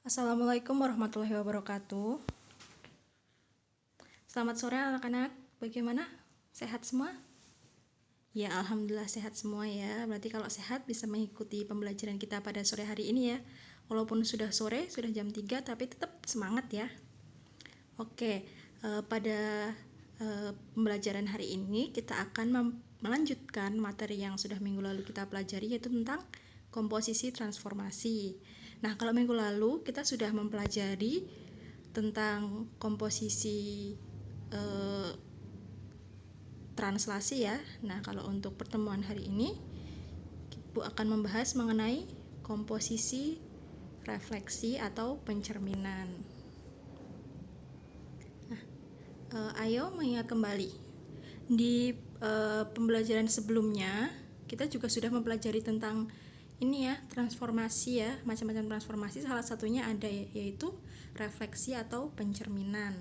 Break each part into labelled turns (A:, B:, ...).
A: Assalamualaikum warahmatullahi wabarakatuh. Selamat sore anak-anak. Bagaimana? Sehat semua? Ya, alhamdulillah sehat semua ya. Berarti kalau sehat bisa mengikuti pembelajaran kita pada sore hari ini ya. Walaupun sudah sore, sudah jam 3, tapi tetap semangat ya. Oke, pada pembelajaran hari ini kita akan melanjutkan materi yang sudah minggu lalu kita pelajari, yaitu tentang komposisi transformasi. Nah, kalau minggu lalu kita sudah mempelajari tentang komposisi translasi ya. Nah, kalau untuk pertemuan hari ini Ibu akan membahas mengenai komposisi refleksi atau pencerminan. Nah, ayo mengingat kembali di pembelajaran sebelumnya kita juga sudah mempelajari tentang ini ya, transformasi ya, macam-macam transformasi. Salah satunya ada yaitu refleksi atau pencerminan.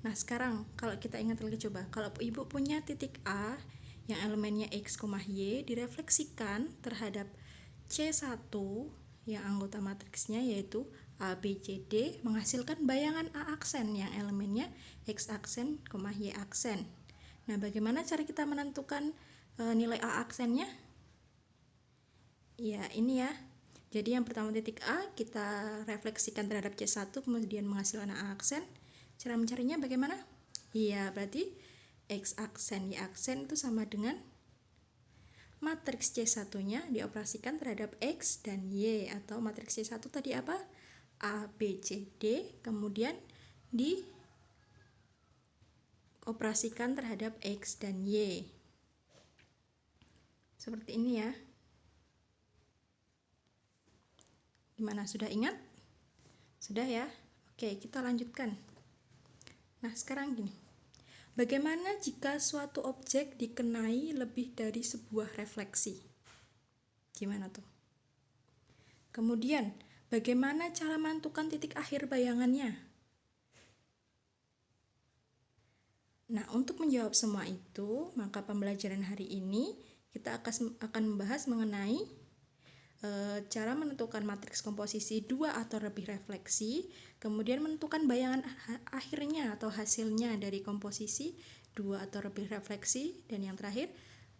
A: Nah, sekarang kalau kita ingat lagi, coba kalau Ibu punya titik A yang elemennya X, Y direfleksikan terhadap C1 yang anggota matriksnya yaitu A, B, C, D menghasilkan bayangan A aksen yang elemennya X aksen, Y aksen. Nah, bagaimana cara kita menentukan nilai A aksennya? Ya, ini ya. Jadi yang pertama titik A kita refleksikan terhadap C1 kemudian menghasilkan A aksen. Cara mencarinya bagaimana? Iya, berarti X aksen Y aksen itu sama dengan matriks C1-nya dioperasikan terhadap X dan Y, atau matriks C1 tadi apa? A, B, C, D, kemudian dioperasikan terhadap X dan Y. Seperti ini ya. Gimana, sudah ingat? Sudah ya? Oke, kita lanjutkan. Nah, sekarang gini. Bagaimana jika suatu objek dikenai lebih dari sebuah refleksi? Gimana tuh? Kemudian, bagaimana cara menentukan titik akhir bayangannya? Nah, untuk menjawab semua itu, maka pembelajaran hari ini kita akan membahas mengenai cara menentukan matriks komposisi 2 atau lebih refleksi, kemudian menentukan bayangan akhirnya atau hasilnya dari komposisi 2 atau lebih refleksi, dan yang terakhir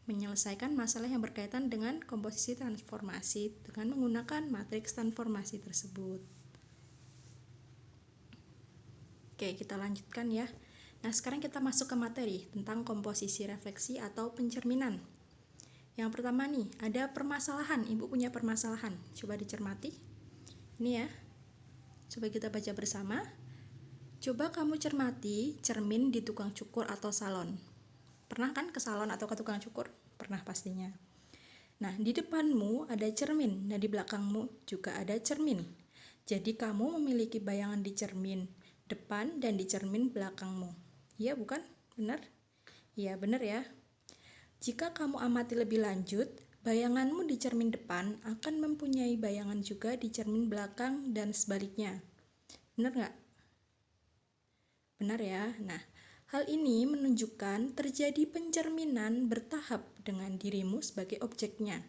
A: menyelesaikan masalah yang berkaitan dengan komposisi transformasi dengan menggunakan matriks transformasi tersebut. Oke, kita lanjutkan ya. Nah, sekarang kita masuk ke materi tentang komposisi refleksi atau pencerminan. Yang pertama nih, ada permasalahan. Ibu punya permasalahan. Coba dicermati. Ini ya. Coba kita baca bersama. Coba kamu cermati cermin di tukang cukur atau salon. Pernah kan ke salon atau ke tukang cukur? Pernah pastinya. Nah, di depanmu ada cermin dan di belakangmu juga ada cermin. Jadi kamu memiliki bayangan di cermin depan dan di cermin belakangmu. Iya bukan? Benar? Iya benar ya. Jika kamu amati lebih lanjut, bayanganmu di cermin depan akan mempunyai bayangan juga di cermin belakang dan sebaliknya. Benar nggak? Benar ya. Nah, hal ini menunjukkan terjadi pencerminan bertahap dengan dirimu sebagai objeknya.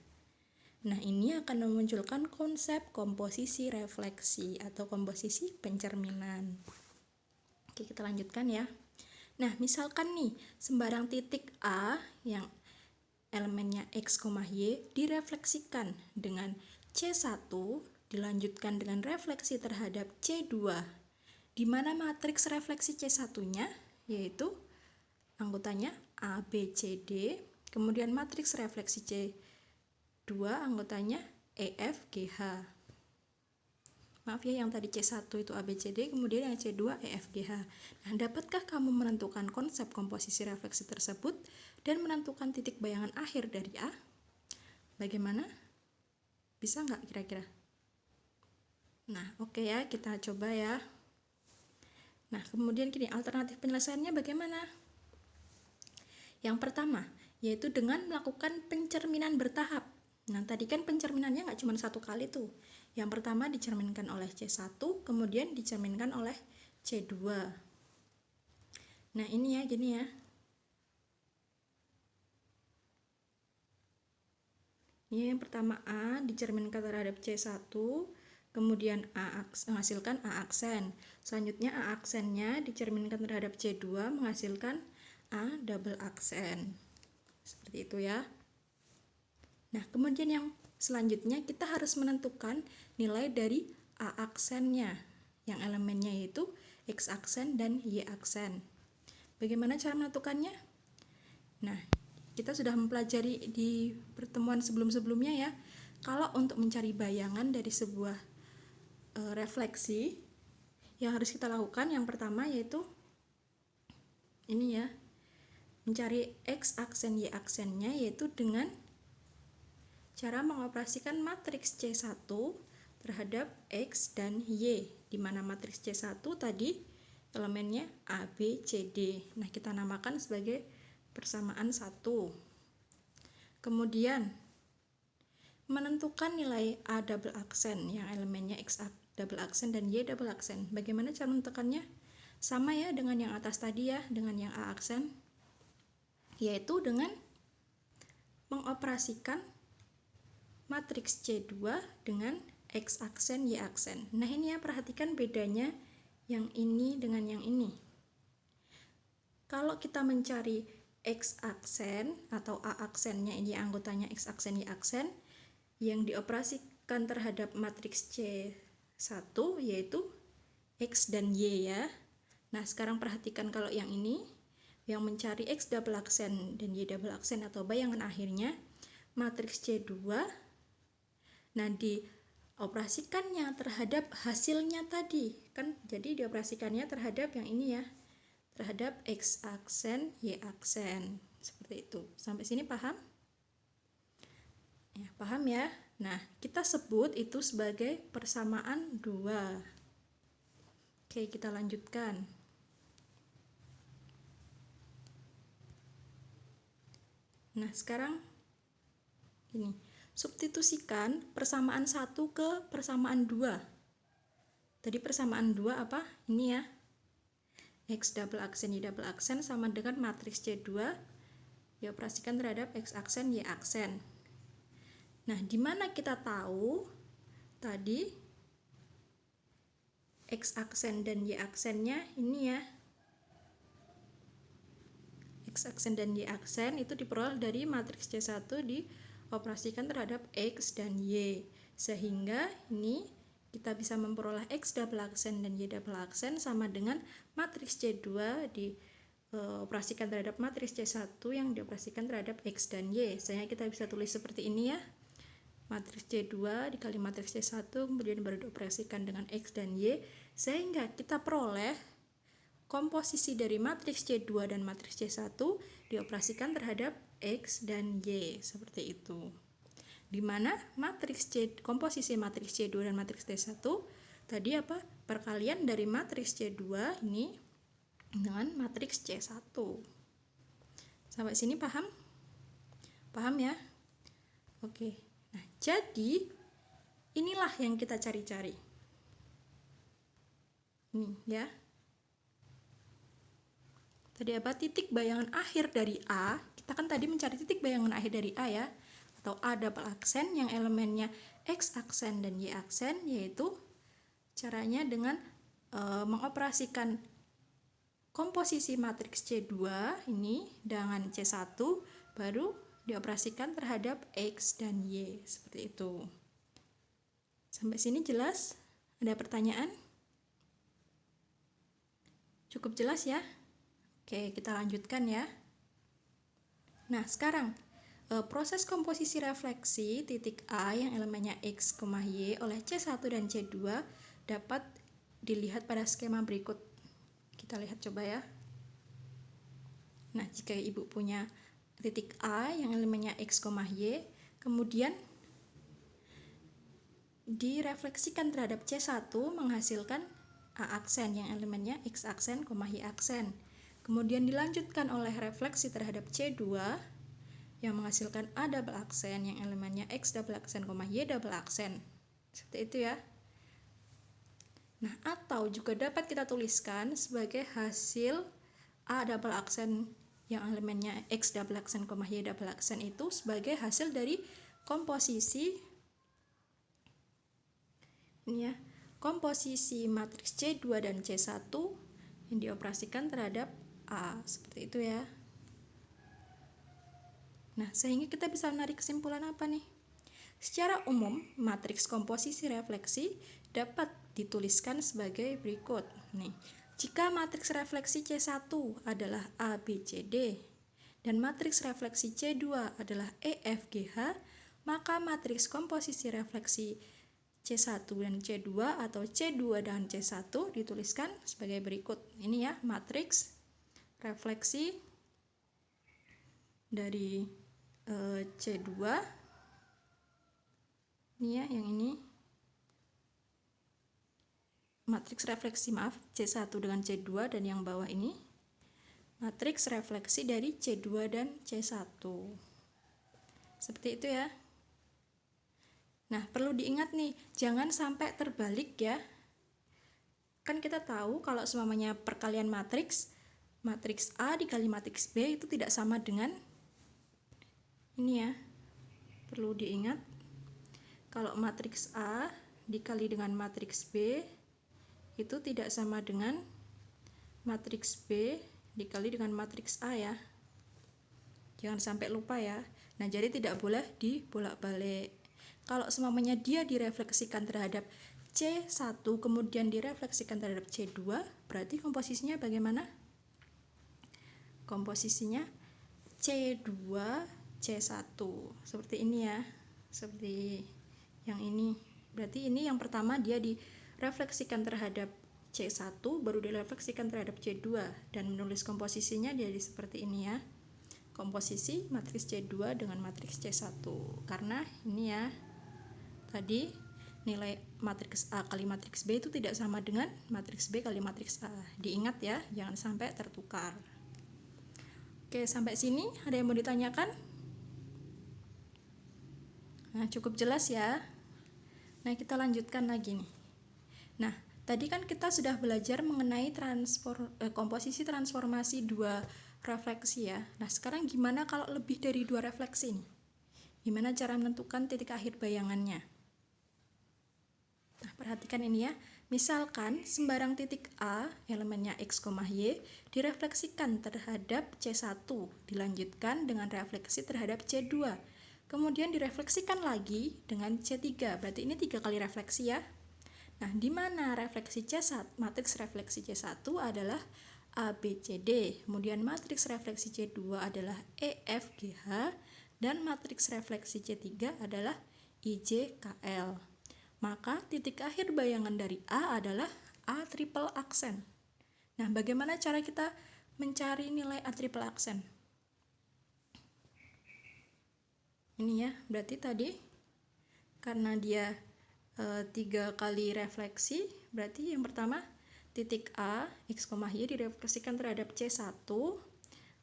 A: Nah, ini akan memunculkan konsep komposisi refleksi atau komposisi pencerminan. Oke, kita lanjutkan ya. Nah, misalkan nih, sembarang titik A yang elemennya X, Y direfleksikan dengan C1 dilanjutkan dengan refleksi terhadap C2, di mana matriks refleksi C1-nya yaitu anggotanya A, B, C, D, kemudian matriks refleksi C2 anggotanya E, F, G, H. Maaf ya, yang tadi C1 itu A, B, C, D, kemudian yang C2 E, F, G, H. Nah, dapatkah kamu menentukan konsep komposisi refleksi tersebut dan menentukan titik bayangan akhir dari A? Bagaimana? Bisa nggak kira-kira? Nah, oke ya, kita coba ya. Nah, kemudian gini, alternatif penyelesaiannya bagaimana? Yang pertama, yaitu dengan melakukan pencerminan bertahap. Nah, tadi kan pencerminannya nggak cuma satu kali tuh. Yang pertama dicerminkan oleh C1, kemudian dicerminkan oleh C2. Nah, ini ya, gini ya. Ini yang pertama A dicerminkan terhadap C1, kemudian menghasilkan A aksen. Selanjutnya A aksennya dicerminkan terhadap C2 menghasilkan A double aksen. Seperti itu ya. Nah, kemudian yang selanjutnya kita harus menentukan nilai dari A aksennya, yang elemennya yaitu X aksen dan Y aksen. Bagaimana cara menentukannya? Nah, kita sudah mempelajari di pertemuan sebelum-sebelumnya ya. Kalau untuk mencari bayangan dari sebuah refleksi, yang harus kita lakukan yang pertama yaitu ini ya, mencari X aksen Y aksennya, yaitu dengan cara mengoperasikan matriks C1 terhadap X dan Y, di mana matriks C1 tadi elemennya A, B, C, D. Nah, kita namakan sebagai persamaan 1. Kemudian menentukan nilai A double aksen yang elemennya X double aksen dan Y double aksen. Bagaimana cara menentukannya? Sama ya dengan yang atas tadi ya, dengan yang A aksen, yaitu dengan mengoperasikan matriks C2 dengan X aksen Y aksen. Nah, ini ya, perhatikan bedanya yang ini dengan yang ini. Kalau kita mencari X aksen atau A aksennya, ini anggotanya X aksen Y aksen, yang dioperasikan terhadap matriks C1 yaitu X dan Y ya. Nah, sekarang perhatikan kalau yang ini, yang mencari X double aksen dan Y double aksen atau bayangan akhirnya matriks C2. Nah, dioperasikannya terhadap hasilnya tadi kan, jadi dioperasikannya terhadap yang ini ya, terhadap X aksen Y aksen. Seperti itu. Sampai sini paham? Ya, paham ya? Nah, kita sebut itu sebagai persamaan 2. Oke, kita lanjutkan. Nah, sekarang ini, substitusikan persamaan 1 ke persamaan 2. Tadi persamaan 2 apa? Ini ya. X double aksen Y double aksen sama dengan matriks C2 dioperasikan terhadap X aksen Y aksen. Nah, di mana kita tahu tadi X aksen dan Y aksennya ini ya. X aksen dan Y aksen itu diperoleh dari matriks C1 dioperasikan terhadap X dan Y. Sehingga ini kita bisa memperoleh X double aksen dan Y double aksen sama dengan matriks C2 dioperasikan terhadap matriks C1 yang dioperasikan terhadap X dan Y. Sehingga kita bisa tulis seperti ini ya. Matriks C2 dikali matriks C1 kemudian baru dioperasikan dengan X dan Y. Sehingga kita peroleh komposisi dari matriks C2 dan matriks C1 dioperasikan terhadap X dan Y, seperti itu. Di mana komposisi matriks C2 dan matriks C1 tadi apa? Perkalian dari matriks C2 ini dengan matriks C1. Sampai sini paham? Paham ya? Oke. Nah, jadi inilah yang kita cari-cari. Ini ya. Tadi apa? Titik bayangan akhir dari A. Kita kan tadi mencari titik bayangan akhir dari A ya, atau A double aksen yang elemennya X aksen dan Y aksen, yaitu caranya dengan mengoperasikan komposisi matriks C2 ini dengan C1 baru dioperasikan terhadap X dan Y, seperti itu. Sampai sini jelas? Ada pertanyaan? Cukup jelas ya? Oke, kita lanjutkan ya. Nah, sekarang proses komposisi refleksi titik A yang elemennya X, Y oleh C1 dan C2 dapat dilihat pada skema berikut. Kita lihat coba ya. Nah, jika Ibu punya titik A yang elemennya X, Y, kemudian direfleksikan terhadap C1 menghasilkan A aksen yang elemennya X aksen, Y aksen. Kemudian dilanjutkan oleh refleksi terhadap C2 yang menghasilkan A double aksen yang elemennya X double aksen, Y double aksen. Seperti itu ya. Nah, atau juga dapat kita tuliskan sebagai hasil A double aksen yang elemennya X double aksen, Y double aksen itu sebagai hasil dari komposisi Ini ya, komposisi matriks C2 dan C1 yang dioperasikan terhadap A, seperti itu ya. Nah, sehingga kita bisa menarik kesimpulan apa nih? Secara umum, matriks komposisi refleksi dapat dituliskan sebagai berikut. Nih, jika matriks refleksi C1 adalah A, B, C, D, dan matriks refleksi C2 adalah E, F, G, H, maka matriks komposisi refleksi C1 dan C2 atau C2 dan C1 dituliskan sebagai berikut. Ini ya, matriks refleksi dari C2. Ini ya, yang ini. Matriks refleksi, C1 dengan C2, dan yang bawah ini matriks refleksi dari C2 dan C1. Seperti itu ya. Nah, perlu diingat nih, jangan sampai terbalik ya. Kan kita tahu kalau semuanya perkalian matriks A dikali matriks B itu tidak sama dengan ini ya. Perlu diingat, kalau matriks A dikali dengan matriks B itu tidak sama dengan matriks B dikali dengan matriks A ya. Jangan sampai lupa ya. Nah, jadi tidak boleh dibolak-balik. Kalau semuanya dia direfleksikan terhadap C1 kemudian direfleksikan terhadap C2, berarti komposisinya bagaimana? Komposisinya C2 C1. Seperti ini ya. Seperti yang ini. Berarti ini yang pertama dia direfleksikan terhadap C1 baru direfleksikan terhadap C2, dan menulis komposisinya jadi seperti ini ya. Komposisi matriks C2 dengan matriks C1. Karena ini ya, tadi nilai matriks A kali matriks B itu tidak sama dengan matriks B kali matriks A. Diingat ya, jangan sampai tertukar. Oke, sampai sini ada yang mau ditanyakan? Nah, cukup jelas ya. Nah, kita lanjutkan lagi nih. Nah, tadi kan kita sudah belajar mengenai komposisi transformasi dua refleksi ya. Nah, sekarang gimana kalau lebih dari dua refleksi nih? Gimana cara menentukan titik akhir bayangannya? Nah, perhatikan ini ya. Misalkan sembarang titik A, elemennya X, Y, direfleksikan terhadap C1, dilanjutkan dengan refleksi terhadap C2. Kemudian direfleksikan lagi dengan C3. Berarti ini 3 kali refleksi ya. Nah, di mana refleksi C1, matriks refleksi C1 adalah A, B, C, D. Kemudian matriks refleksi C2 adalah E, F, G, H. Dan matriks refleksi C3 adalah I, J, K, L. Maka titik akhir bayangan dari A adalah A triple aksen. Nah, bagaimana cara kita mencari nilai A triple aksen? Ini ya, berarti tadi karena dia 3 kali refleksi, berarti yang pertama titik A, X, Y direfleksikan terhadap C1,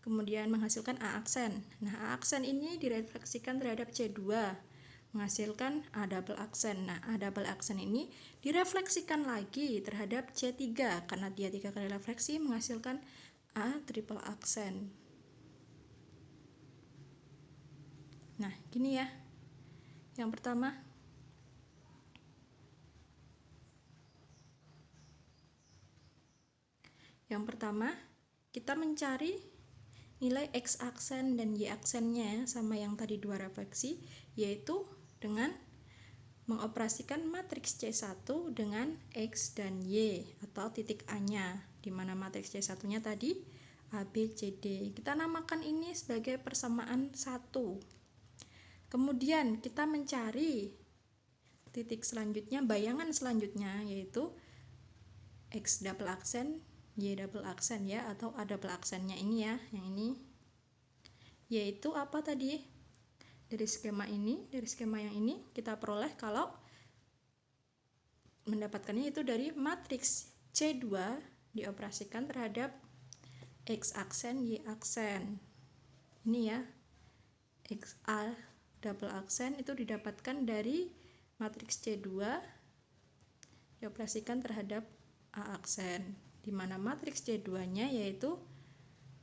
A: kemudian menghasilkan A aksen. Nah, A aksen ini direfleksikan terhadap C2, menghasilkan A double aksen. Nah, A double aksen ini direfleksikan lagi terhadap C3, karena dia 3 kali refleksi menghasilkan A triple aksen. Nah, gini ya. Yang pertama, kita mencari nilai X aksen dan Y aksennya sama yang tadi dua refleksi, yaitu dengan mengoperasikan matriks C1 dengan X dan Y atau titik A-nya, di mana matriks C1-nya tadi A, B, C, D. Kita namakan ini sebagai persamaan 1. Kemudian kita mencari titik selanjutnya, bayangan selanjutnya, yaitu X double aksen, Y double aksen ya, atau A double aksennya ini ya, yang ini. Yaitu apa tadi? Dari skema yang ini kita peroleh kalau mendapatkannya itu dari matriks C2 dioperasikan terhadap X aksen, Y aksen. Ini ya, X A double aksen itu didapatkan dari matriks C2 dioperasikan terhadap A aksen, di mana matriks C2-nya yaitu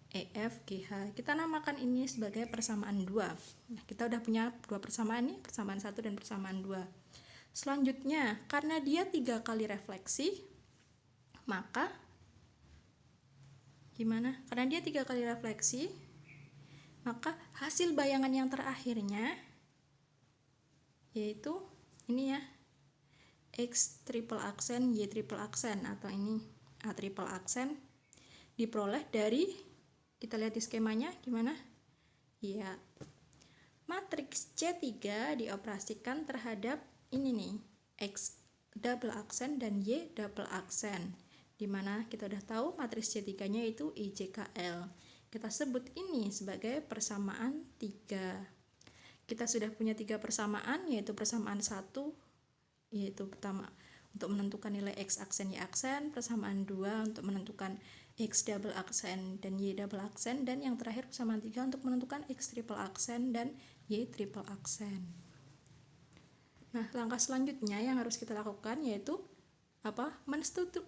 A: E, F, G, H. Kita namakan ini sebagai persamaan 2. Nah, kita udah punya dua persamaan nih, persamaan 1 dan persamaan 2. Selanjutnya, karena dia 3 kali refleksi, maka gimana? Karena dia 3 kali refleksi, maka hasil bayangan yang terakhirnya yaitu ini ya, X triple aksen, Y triple aksen, atau ini A triple aksen, diperoleh dari, kita lihat di skemanya gimana? Ya, matriks C3 dioperasikan terhadap ini nih, X double aksen dan Y double aksen, dimana kita udah tahu matriks C3-nya itu IJKL. Kita sebut ini sebagai persamaan 3. Kita sudah punya 3 persamaan, yaitu persamaan 1, yaitu pertama untuk menentukan nilai X aksen Y aksen, persamaan 2 untuk menentukan X double aksen dan Y double aksen, dan yang terakhir persamaan 3 untuk menentukan X triple aksen dan Y triple aksen. Nah, langkah selanjutnya yang harus kita lakukan yaitu apa?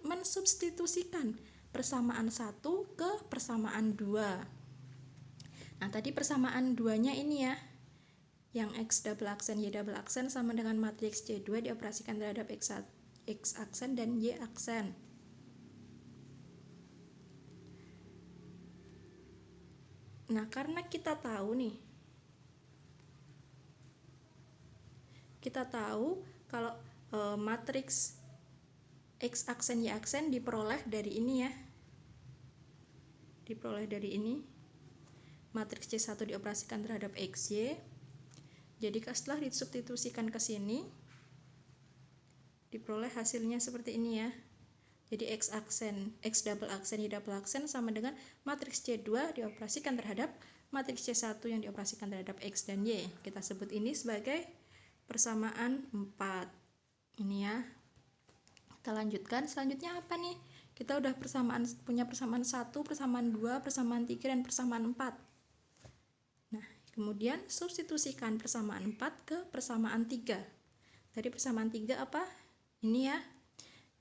A: Mensubstitusikan persamaan 1 ke persamaan 2. Nah, tadi persamaan 2-nya ini ya, yang X double aksen Y double aksen sama dengan matriks C2 dioperasikan terhadap X aksen dan Y aksen. Nah, karena kita tahu nih, kalau matriks X aksen Y aksen diperoleh dari ini ya, matriks C1 dioperasikan terhadap XY. Jadi setelah disubstitusikan ke sini, diperoleh hasilnya seperti ini ya. Jadi X double aksen, Y double aksen sama dengan matriks C2 dioperasikan terhadap matriks C1 yang dioperasikan terhadap X dan Y. Kita sebut ini sebagai persamaan 4. Ini ya. Kita lanjutkan. Selanjutnya apa nih? Kita udah punya persamaan 1, persamaan 2, persamaan 3, dan persamaan 4. Nah, kemudian substitusikan persamaan 4 ke persamaan 3. Dari persamaan 3 apa? Ini ya,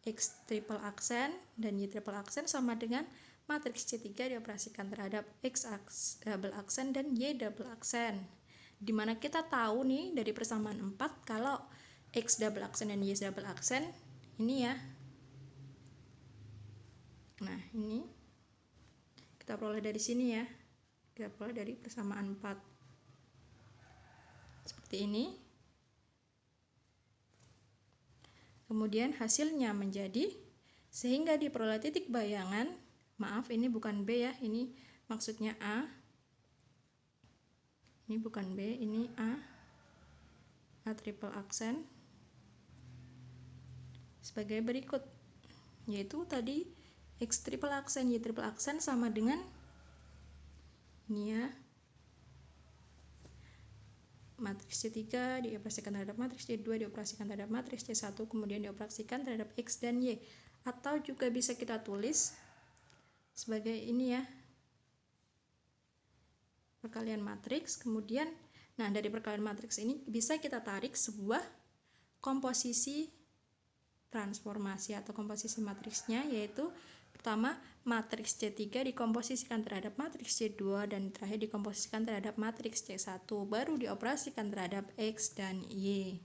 A: X triple aksen dan Y triple aksen sama dengan matriks C3 dioperasikan terhadap X double aksen dan Y double aksen. Dimana kita tahu nih dari persamaan 4 kalau X double aksen dan Y double aksen ini ya. Nah, ini kita peroleh dari sini ya. Kita peroleh dari persamaan 4. Seperti ini. Kemudian hasilnya menjadi, sehingga diperoleh titik bayangan, maaf ini bukan B ya, ini maksudnya A. Ini bukan B, ini A triple aksen sebagai berikut, yaitu tadi X triple aksen, Y triple aksen sama dengan ini ya, matriks C3 dioperasikan terhadap matriks C2 dioperasikan terhadap matriks C1, kemudian dioperasikan terhadap X dan Y. Atau juga bisa kita tulis sebagai ini ya, perkalian matriks. Kemudian, nah dari perkalian matriks ini bisa kita tarik sebuah komposisi transformasi atau komposisi matriksnya, yaitu pertama matriks C3 dikomposisikan terhadap matriks C2 dan terakhir dikomposisikan terhadap matriks C1, baru dioperasikan terhadap X dan Y,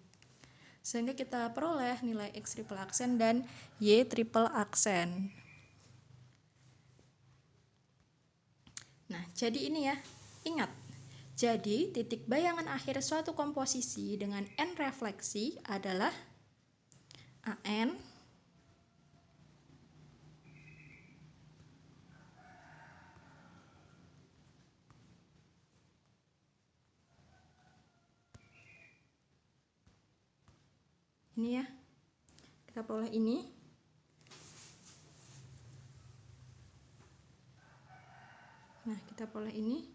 A: sehingga kita peroleh nilai X triple aksen dan Y triple aksen. Nah, jadi ini ya, ingat, jadi titik bayangan akhir suatu komposisi dengan N refleksi adalah AN ini ya, kita peroleh ini. Nah, kita peroleh ini.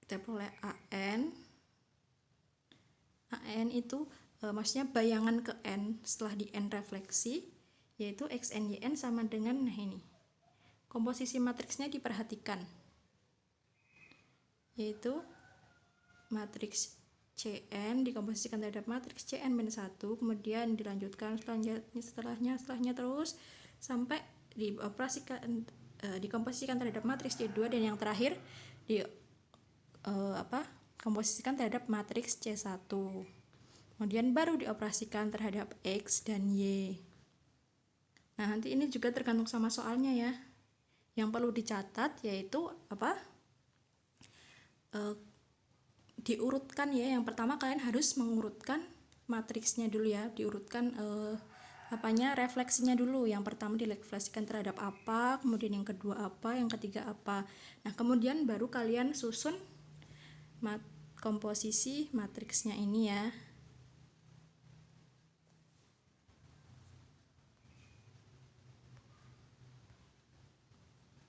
A: Kita peroleh AN itu maksudnya bayangan ke N setelah di N refleksi, yaitu XNYN sama dengan, nah ini, komposisi matriksnya diperhatikan, yaitu matriks CN dikomposisikan terhadap matriks CN-1, kemudian dilanjutkan setelahnya terus sampai dikomposisikan terhadap matriks C2, dan yang terakhir komposisikan terhadap matriks C1. Kemudian baru dioperasikan terhadap X dan Y. Nah, nanti ini juga tergantung sama soalnya ya. Yang perlu dicatat yaitu apa? Diurutkan ya. Yang pertama kalian harus mengurutkan matriksnya dulu ya. Diurutkan refleksinya dulu. Yang pertama direfleksikan terhadap apa, kemudian yang kedua apa, yang ketiga apa. Nah, kemudian baru kalian susun komposisi matriksnya ini ya.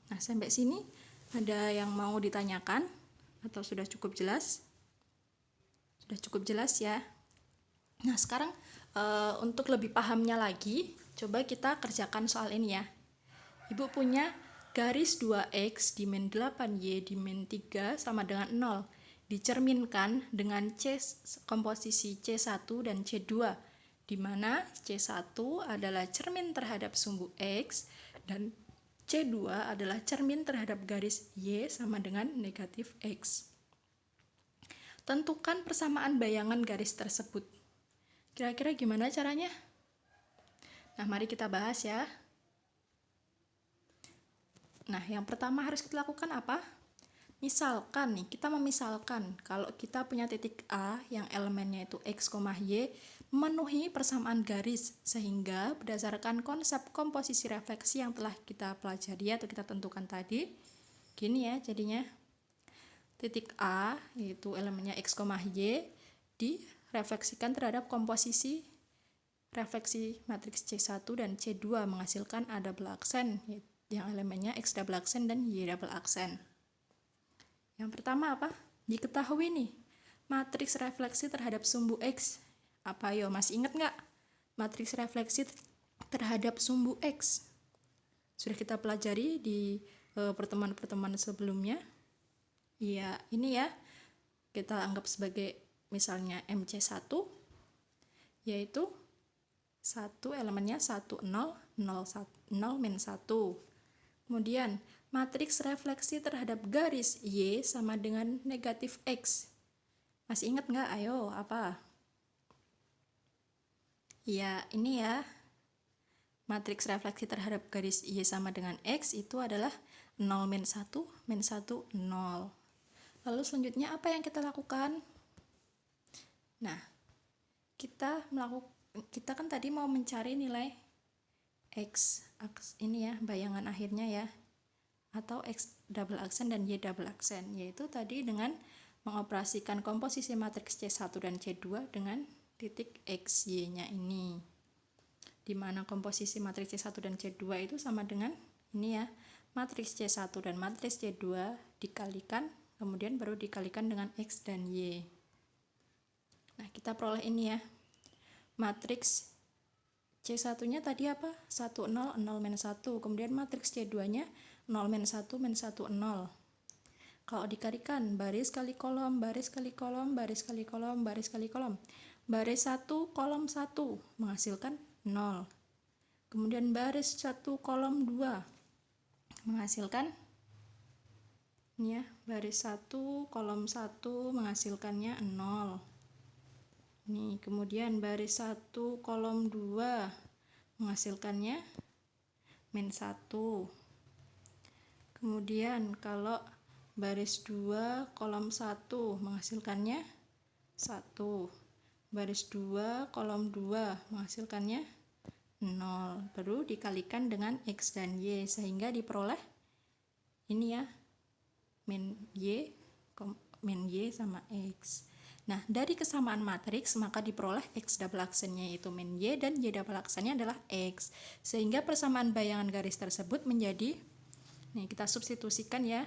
A: Nah, sampai sini ada yang mau ditanyakan atau sudah cukup jelas? Sudah cukup jelas ya. Nah, sekarang untuk lebih pahamnya lagi, coba kita kerjakan soal ini ya. Ibu punya garis 2x dimen 8y dimen 3 sama dengan 0. Dicerminkan dengan komposisi C1 dan C2, di mana C1 adalah cermin terhadap sumbu X dan C2 adalah cermin terhadap garis Y sama dengan negatif X. Tentukan persamaan bayangan garis tersebut. Kira-kira gimana caranya? Nah, mari kita bahas ya. Nah, yang pertama harus kita lakukan apa? Misalkan nih, kita memisalkan kalau kita punya titik A yang elemennya itu X, Y memenuhi persamaan garis, sehingga berdasarkan konsep komposisi refleksi yang telah kita pelajari atau kita tentukan tadi, gini ya jadinya. Titik A yaitu elemennya X, Y direfleksikan terhadap komposisi refleksi matriks C1 dan C2 menghasilkan A double aksen yang elemennya X double aksen dan Y double aksen. Yang pertama apa? Diketahui nih, matriks refleksi terhadap sumbu X. Apa yo, masih ingat nggak? Matriks refleksi terhadap sumbu X. Sudah kita pelajari di pertemuan-pertemuan sebelumnya. Iya, ini ya. Kita anggap sebagai misalnya MC1, yaitu 1 elemennya 1, 0, 0, min 1. Kemudian, matriks refleksi terhadap garis Y sama dengan negatif X. Masih ingat nggak? Ayo, apa? Ya, ini ya. Matriks refleksi terhadap garis Y sama dengan X itu adalah 0, min 1, min 1, 0. Lalu selanjutnya apa yang kita lakukan? Nah, kita kan tadi mau mencari nilai X ini ya, bayangan akhirnya ya, atau X double aksen dan Y double aksen, yaitu tadi dengan mengoperasikan komposisi matriks C1 dan C2 dengan titik X, Y-nya ini, di mana komposisi matriks C1 dan C2 itu sama dengan ini ya, matriks C1 dan matriks C2 dikalikan, kemudian baru dikalikan dengan X dan Y. Nah, kita peroleh ini ya, matriks C1-nya tadi apa? 1, 0, 0, min 1. Kemudian matriks C2-nya 0, min 1, min 1, 0. Kalau dikalikan, baris kali kolom, baris kali kolom, baris kali kolom, baris kali kolom. Baris 1, kolom 1 menghasilkan 0. Kemudian baris 1, kolom 2 menghasilkan ini ya, baris 1, kolom 1 menghasilkannya 0. Nih, kemudian baris 1, kolom 2 menghasilkannya min 1. Kemudian kalau baris 2, kolom 1 menghasilkannya 1. Baris 2, kolom 2 menghasilkannya 0. Baru dikalikan dengan X dan Y, sehingga diperoleh ini ya, min Y sama X. Nah, dari kesamaan matriks maka diperoleh X double aksennya yaitu min Y dan Y double aksennya adalah X. Sehingga persamaan bayangan garis tersebut menjadi, nih kita substitusikan ya,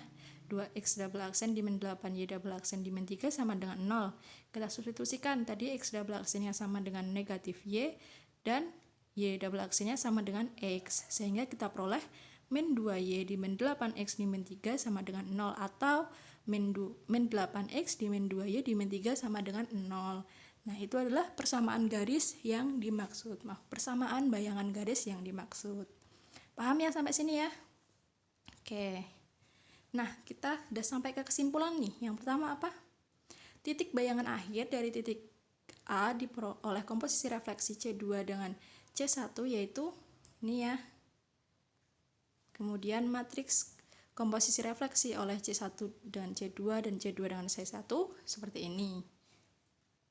A: 2X double aksen di min 8 Y double aksen di min 3 sama dengan 0. Kita substitusikan, tadi X double aksennya sama dengan negatif Y dan Y double aksennya sama dengan X. Sehingga kita peroleh min 2Y di min 8X di min 3 sama dengan 0, atau min 8X di min 2Y di min 3 sama dengan 0. Nah, itu adalah persamaan garis yang dimaksud. Persamaan bayangan garis yang dimaksud. Paham ya sampai sini ya? Oke. Nah, kita udah sampai ke kesimpulan nih. Yang pertama apa? Titik bayangan akhir dari titik A diperoleh komposisi refleksi C2 dengan C1 yaitu ini ya. Kemudian matriks komposisi refleksi oleh C1 dan C2 dan C2 dengan C1 seperti ini.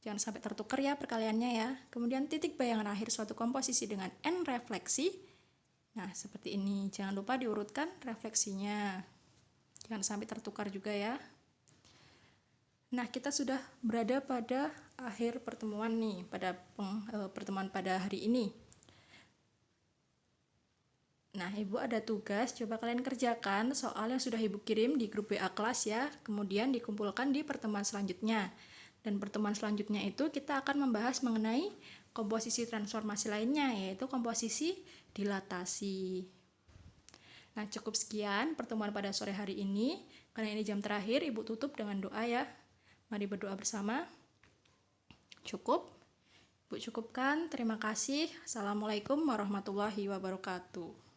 A: Jangan sampai tertukar ya perkaliannya ya. Kemudian titik bayangan akhir suatu komposisi dengan N refleksi. Nah, seperti ini. Jangan lupa diurutkan refleksinya. Jangan sampai tertukar juga ya. Nah, kita sudah berada pada akhir pertemuan nih, pada pertemuan pada hari ini. Nah, Ibu ada tugas, coba kalian kerjakan soal yang sudah Ibu kirim di grup WA kelas ya, kemudian dikumpulkan di pertemuan selanjutnya. Dan pertemuan selanjutnya itu kita akan membahas mengenai komposisi transformasi lainnya, yaitu komposisi dilatasi. Nah, cukup sekian pertemuan pada sore hari ini. Karena ini jam terakhir, Ibu tutup dengan doa ya. Mari berdoa bersama. Cukup? Ibu cukupkan. Terima kasih. Assalamualaikum warahmatullahi wabarakatuh.